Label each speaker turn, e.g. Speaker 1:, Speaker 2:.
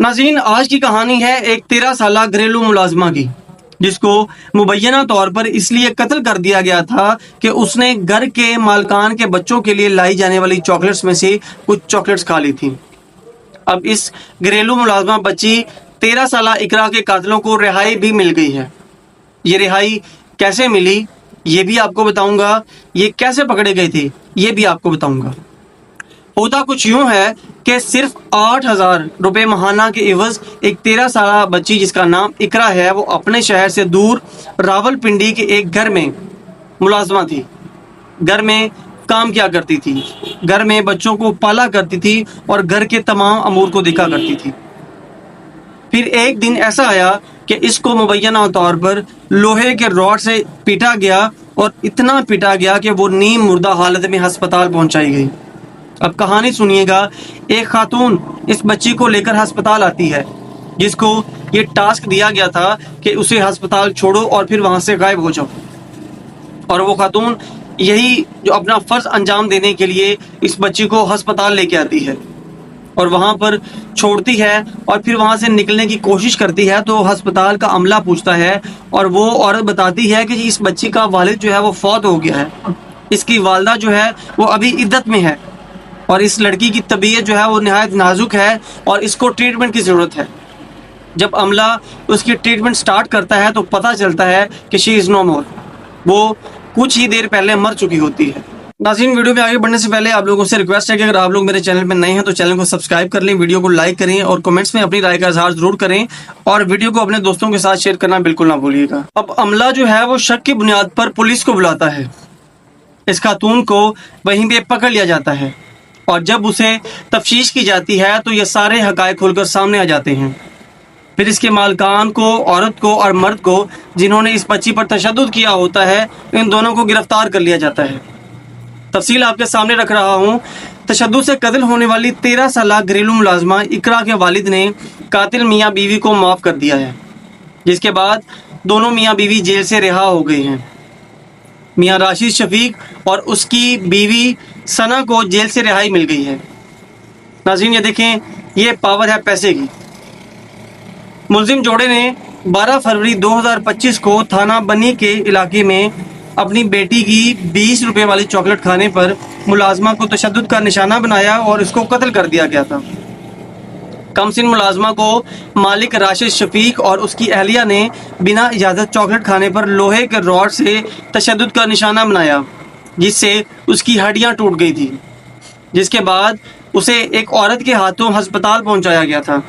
Speaker 1: ناظرین، آج کی کہانی ہے ایک 13 سالہ گھریلو ملازمہ کی، جس کو مبینہ طور پر اس لیے قتل کر دیا گیا تھا کہ اس نے گھر کے مالکان کے بچوں کے لیے لائی جانے والی چاکلیٹس میں سے کچھ چاکلیٹس کھا لی تھی۔ اب اس گھریلو ملازمہ بچی 13 سالہ اقرا کے قاتلوں کو رہائی بھی مل گئی ہے۔ یہ رہائی کیسے ملی یہ بھی آپ کو بتاؤں گا، یہ کیسے پکڑے گئے تھے یہ بھی آپ کو بتاؤں گا۔ ہوتا کچھ یوں ہے کہ صرف 8,000 روپے ماہانہ کے عوض ایک 13 سالہ بچی جس کا نام اقرا ہے، وہ اپنے شہر سے دور راول پنڈی کے ایک گھر میں ملازمہ تھی۔ گھر میں کام کیا کرتی تھی، گھر میں بچوں کو پالا کرتی تھی اور گھر کے تمام امور کو دیکھا کرتی تھی۔ پھر ایک دن ایسا آیا کہ اس کو مبینہ طور پر لوہے کے راڈ سے پیٹا گیا، اور اتنا پیٹا گیا کہ وہ نیم مردہ حالت میں ہسپتال پہنچائی گئی۔ اب کہانی سنیے گا۔ ایک خاتون اس بچی کو لے کر ہسپتال آتی ہے، جس کو یہ ٹاسک دیا گیا تھا کہ اسے ہسپتال چھوڑو اور پھر وہاں سے غائب ہو جاؤ، اور وہ خاتون یہی جو اپنا فرض انجام دینے کے لیے اس بچی کو ہسپتال لے کے آتی ہے اور وہاں پر چھوڑتی ہے، اور پھر وہاں سے نکلنے کی کوشش کرتی ہے تو ہسپتال کا عملہ پوچھتا ہے، اور وہ عورت بتاتی ہے کہ اس بچی کا والد جو ہے وہ فوت ہو گیا ہے، اس کی والدہ جو ہے وہ ابھی عدت میں ہے، اور اس لڑکی کی طبیعت جو ہے وہ نہایت نازک ہے اور اس کو ٹریٹمنٹ کی ضرورت ہے۔ جب عملہ اس کی ٹریٹمنٹ سٹارٹ کرتا ہے تو پتہ چلتا ہے کہ شی از نو مور، وہ کچھ ہی دیر پہلے مر چکی ہوتی ہے۔ ناظرین، ویڈیو میں آگے بڑھنے سے پہلے آپ لوگوں سے ریکویسٹ ہے کہ اگر آپ لوگ میرے چینل پہ نئے ہیں تو چینل کو سبسکرائب کر لیں، ویڈیو کو لائک کریں اور کمنٹس میں اپنی رائے کا اظہار ضرور کریں، اور ویڈیو کو اپنے دوستوں کے ساتھ شیئر کرنا بالکل نہ بھولیے گا۔ اب عملہ جو ہے وہ شک کی بنیاد پر پولیس کو بلاتا ہے۔ اس خاتون کو وہیں پہ پکڑ لیا جاتا ہے، اور جب اسے تفتیش کی جاتی ہے تو یہ سارے حقائق کھل کر سامنے آ جاتے ہیں۔ پھر اس کے مالکان کو، عورت کو اور مرد کو جنہوں نے اس بچی پر تشدد کیا ہوتا ہے، ان دونوں کو گرفتار کر لیا جاتا ہے۔ تفصیل آپ کے سامنے رکھ رہا ہوں۔ تشدد سے قتل ہونے والی 13 سالہ گھریلو ملازمہ اقرا کے والد نے قاتل میاں بیوی کو معاف کر دیا ہے، جس کے بعد دونوں میاں بیوی جیل سے رہا ہو گئے ہیں۔ میاں راشد شفیق اور اس کی بیوی ثنا کو جیل سے رہائی مل گئی ہے۔ ناظرین، یہ دیکھیں، یہ پاور ہے پیسے کی۔ ملزم جوڑے نے 12 فروری 2025 کو تھانہ بنی کے علاقے میں اپنی بیٹی کی 20 روپے والی چاکلیٹ کھانے پر ملازمہ کو تشدد کا نشانہ بنایا اور اس کو قتل کر دیا گیا تھا۔ کم سن ملازمہ کو مالک راشد شفیق اور اس کی اہلیہ نے بنا اجازت چاکلیٹ کھانے پر لوہے کے راڈ سے تشدد کا نشانہ بنایا، جس سے اس کی ہڈیاں ٹوٹ گئی تھی، جس کے بعد اسے ایک عورت کے ہاتھوں ہسپتال پہنچایا گیا تھا۔